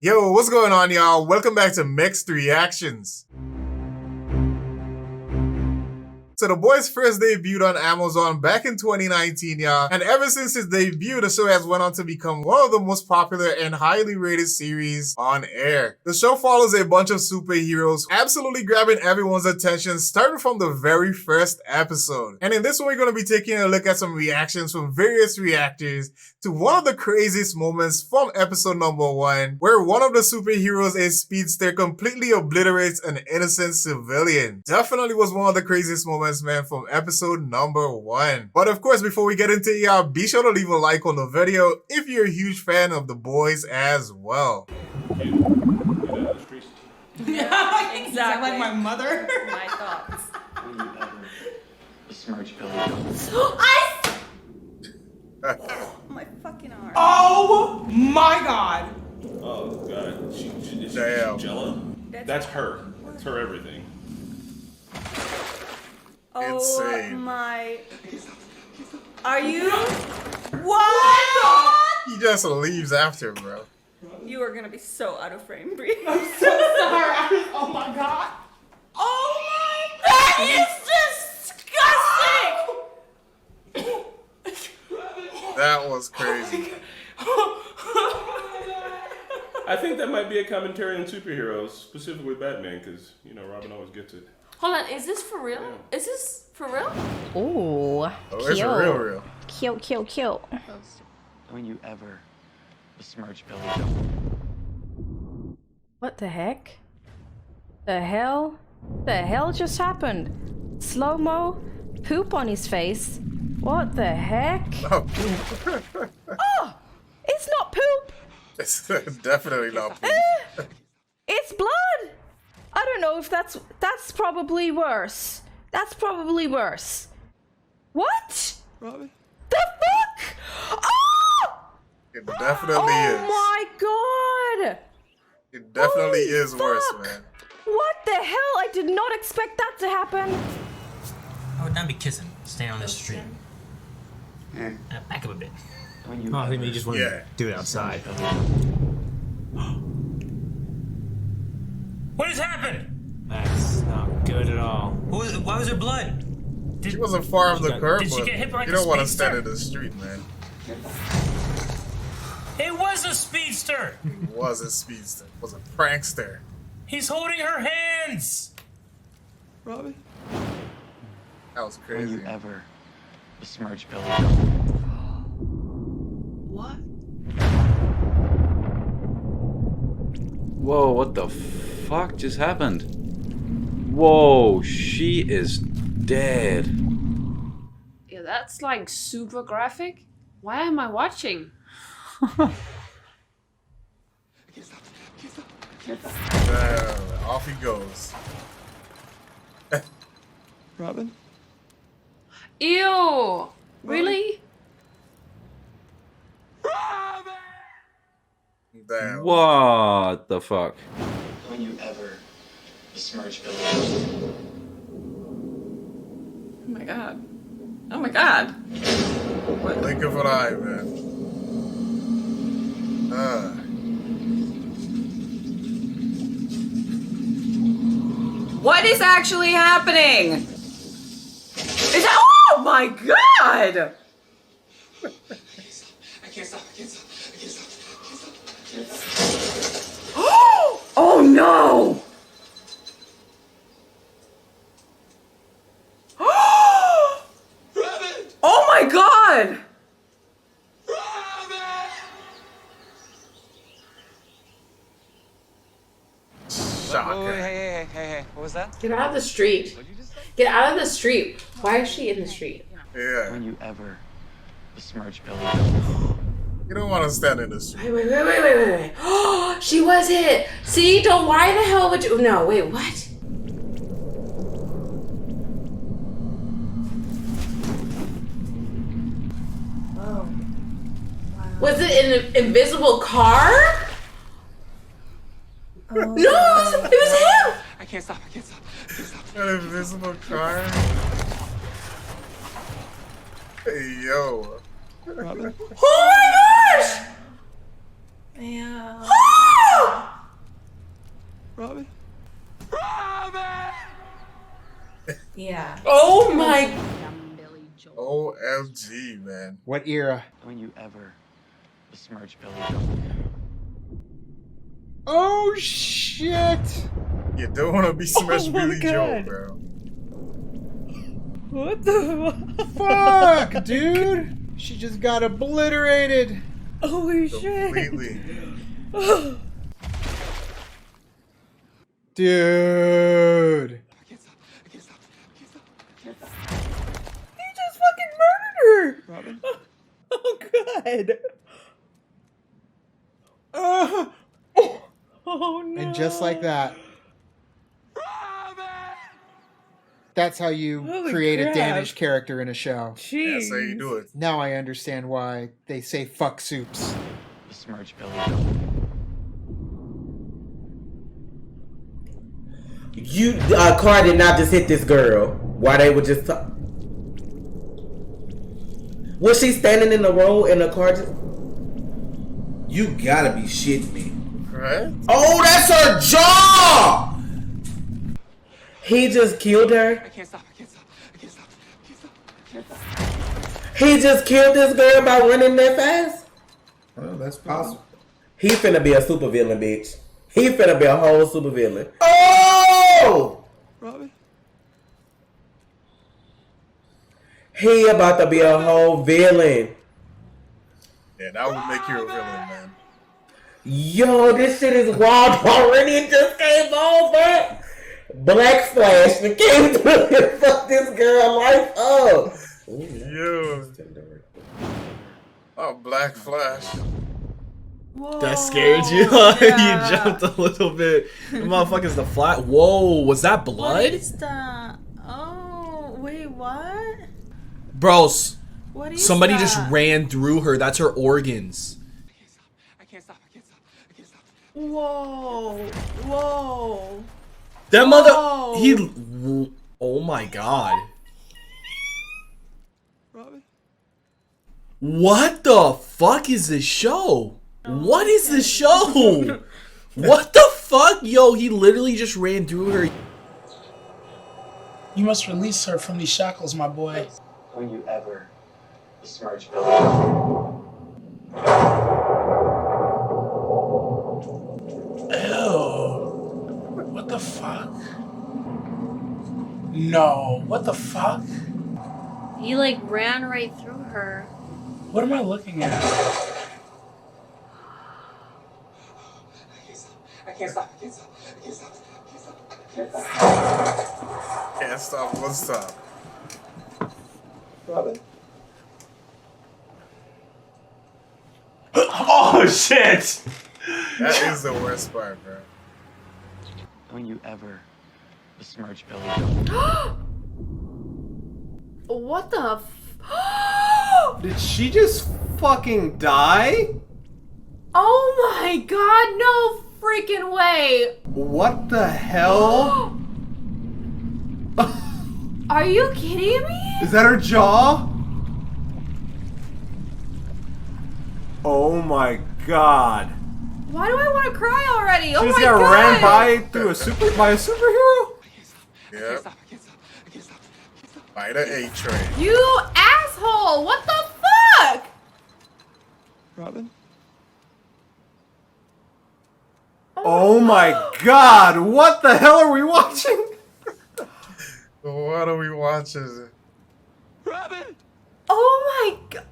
Yo, what's going on, y'all? Welcome back to Mixed Reactions. So the boys first debuted on Amazon back in 2019, y'all. And ever since its debut, the show has went on to become one of the most popular and highly rated series on air. The show follows a bunch of superheroes, absolutely grabbing everyone's attention, starting from the very first episode. And in this one, we're going to be taking a look at some reactions from various reactors to one of the craziest moments from episode number 1, where one of the superheroes, a speedster, completely obliterates an innocent civilian. Definitely was one of the craziest moments, man, from episode number 1. But of course, before we get into it, y'all, be sure to leave a like on the video if you're a huge fan of the boys as well. Yeah, exactly. Like my mother. My thoughts. Will you ever besmirch Billy? My fucking arm. Oh my god. Oh god, is she Damn. Jella? That's her. That's her everything. Oh Insane. my. Are you? What? He just leaves after, bro. You are gonna be so out of frame, Bree. I'm so sorry. Oh my god. Oh my. That is disgusting. That was crazy. I think that might be a commentary on superheroes, specifically Batman, because you know Robin always gets it. Hold on, is this for real? Yeah. Is this for real? Ooh, Oh, it's real. Cute. Don't you ever besmirch Billy? What the heck? The hell just happened? Slow-mo? Poop on his face? What the heck? Oh! It's not poop! It's definitely not poop. It's blood! I don't know if that's probably worse. That's probably worse. What? Robin? The fuck? Oh! It definitely Oh is. my god! It definitely Holy is worse, fuck. man. What the hell? I did not expect that to happen. I would not be kissing, staying on this street. Eh. Back up a bit. Don't you Oh, I ever think you just want Yeah. to do it outside. What has happened? That's not good at all. Why was there blood? She wasn't far off the curb, did she but get hit by like you a don't want to speedster? stand in the street, man. It was a speedster! It was a speedster. It was a prankster. He's holding her hands! Robin? That was Don't crazy. you ever besmirch Billy? What? Whoa, what the fuck just happened? Whoa, she is dead. Yeah, that's like super graphic. Why am I watching? Off he goes. Robin? Ew! Really? Damn. What the fuck? Don't you ever besmirch Billy? Oh my god. Oh my god. Blink of an eye, man. What is actually happening? Is that? Oh my god! I can't stop. Oh no! Robin! Oh my god! Robin! Shocker. Oh, hey. What was that? Get out of the street. What'd you just say? Get out of the street. Why is she in the street? Yeah. Don't you ever besmirch Billy? You don't want to stand in the street. Wait. Oh, she was hit. See, don't. Why the hell would you? No, wait, what? Oh. Wow. Was it an invisible car? Oh. No, it was him. I can't stop. An invisible car. Hey, yo. Robin? Oh my gosh! Yeah. Oh! Yeah. Oh my. OMG, man. What era? Don't you ever besmirch Billy. Oh shit! You don't want to be smashed my Billy Joe, God. bro. What the fuck, dude? She just got obliterated. Holy shit. Completely. Dude. He just fucking murdered her. Robin? Oh god. Oh no. And just like that. That's how you Holy create crap. a damaged character in a show. Jeez. That's how you do it. Now I understand why they say fuck soups. Besmirch Billy. You, car did not just hit this girl. Why they were just was she standing in the road and the car just... You gotta be shitting me. Right? Oh, that's her jaw! He just killed her? I can't stop. He just killed this girl by running that fast? Oh, that's possible. He finna be a supervillain, bitch. He finna be a whole supervillain. Oh! Robin? He about to be a whole villain. Yeah, that would make you a villain, man. Yo, this shit is wild already. It just came over. Black Flash that came through and fucked this girl life up. Yo. Oh, Black Flash. Whoa. That scared you? Yeah. You jumped a little bit. The motherfucker's the flat. Whoa, was that blood? What is that? Oh, wait, what? Bros, What is somebody that? just ran through her. That's her organs. I can't stop. Whoa. Whoa. That mother. Whoa. He. Oh my god. Robin? What the fuck is this show? What is this show? What the fuck? Yo, he literally just ran through her. You must release her from these shackles, my boy. Don't you ever besmirch Billy. Ew. What the fuck? No. What the fuck? He like ran right through her. What am I looking at? I can't stop. Can't stop, won't stop. Robin? Oh shit! That is the worst part, bro. Don't you ever besmirch Billy. What the Did she just fucking die? Oh my god, no freaking way! What the hell? Are you kidding me? Is that her jaw? Oh my god. Why do I want to cry already? Oh She just my got god! ran by through by a superhero? Yep. By the A train. You asshole! What the fuck? Robin? Oh my god, what the hell are we watching? What are we watching? Robin! Oh my god!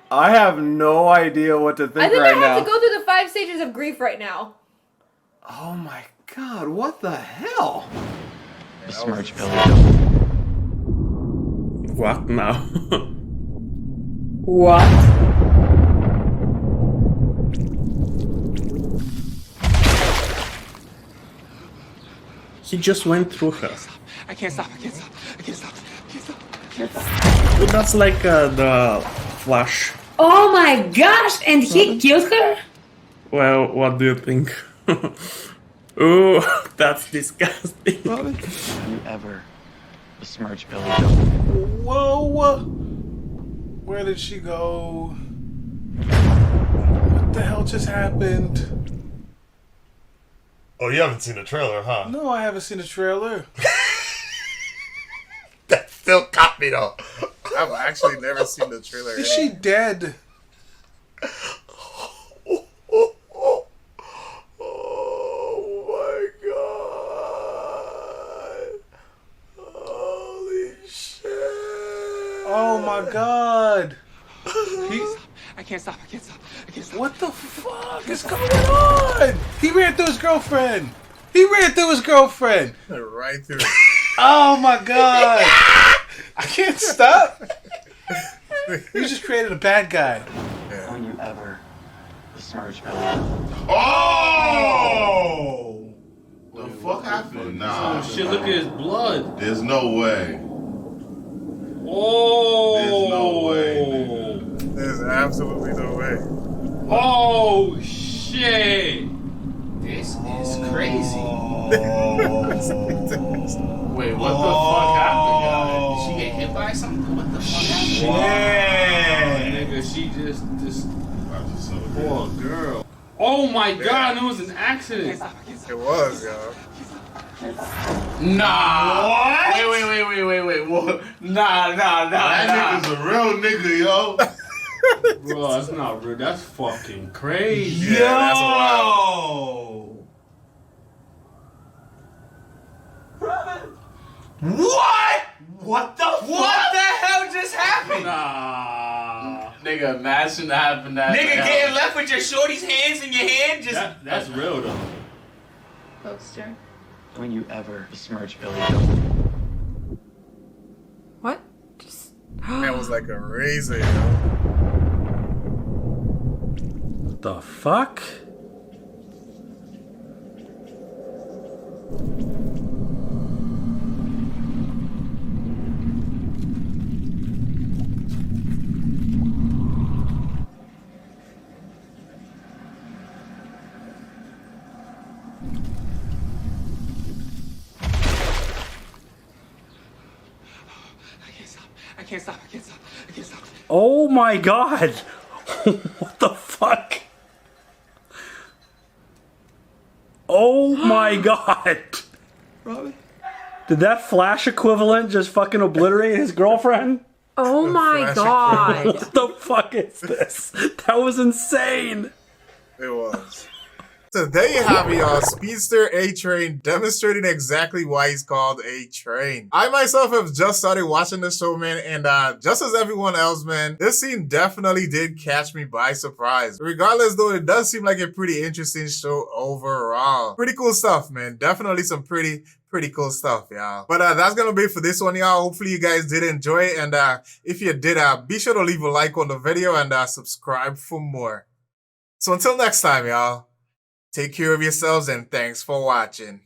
I have no idea what to think I think right I now. have to go through the 5 stages of grief right now. Oh my god, what the hell? Besmirch Billy. What now? What? He just went through her. I can't stop. Well, that's like the Flash. Oh my gosh! And he killed her? Well, what do you think? Ooh, that's disgusting. Robin? Don't you ever besmirch Billy. Whoa. Where did she go? What the hell just happened? Oh, you haven't seen the trailer, huh? No, I haven't seen the trailer. That still caught me though. I've actually never seen the trailer. Is she dead? Oh my god! I can't stop. What the fuck is going on? He ran through his girlfriend. He ran through his girlfriend. Right through. Oh my god! I can't stop. You just created a bad guy. Don't you ever besmirch Billy. Oh! The fuck happened? Nah. Oh shit! Look at his blood. There's no way. Oh! There's no way, nigga. There's absolutely no way. Oh shit! This is crazy. Wait, what the fuck happened, guys? Did she get hit by something? What the fuck happened? Shit! Nigga, she just poor girl. Oh my god, it was an accident. It was, yo. Nah. What? Wait. What? Nah. That nigga's a real nigga, yo. Bro, that's not real. That's fucking crazy. Yeah, that's wild. What? What the fuck? What the hell just happened? Nah. Nigga, imagine that happened. Nigga getting left with your shorty's hands in your hand. Just that's real though. Poster. Don't you ever besmirch Billy. What? That was like a razor, yo. What the fuck? I can't stop. Oh my god! What the fuck? Oh my god! Robin? Did that Flash equivalent just fucking obliterate his girlfriend? Oh my god. What the fuck is this? That was insane! It was. So there you have it, y'all. Speedster A-Train demonstrating exactly why he's called A-Train. I myself have just started watching the show, man, and just as everyone else, man, this scene definitely did catch me by surprise. Regardless, though, it does seem like a pretty interesting show overall. Pretty cool stuff, man. Definitely some pretty cool stuff, y'all. But that's gonna be it for this one, y'all. Hopefully you guys did enjoy it, and if you did, be sure to leave a like on the video and subscribe for more. So until next time, y'all. Take care of yourselves and thanks for watching.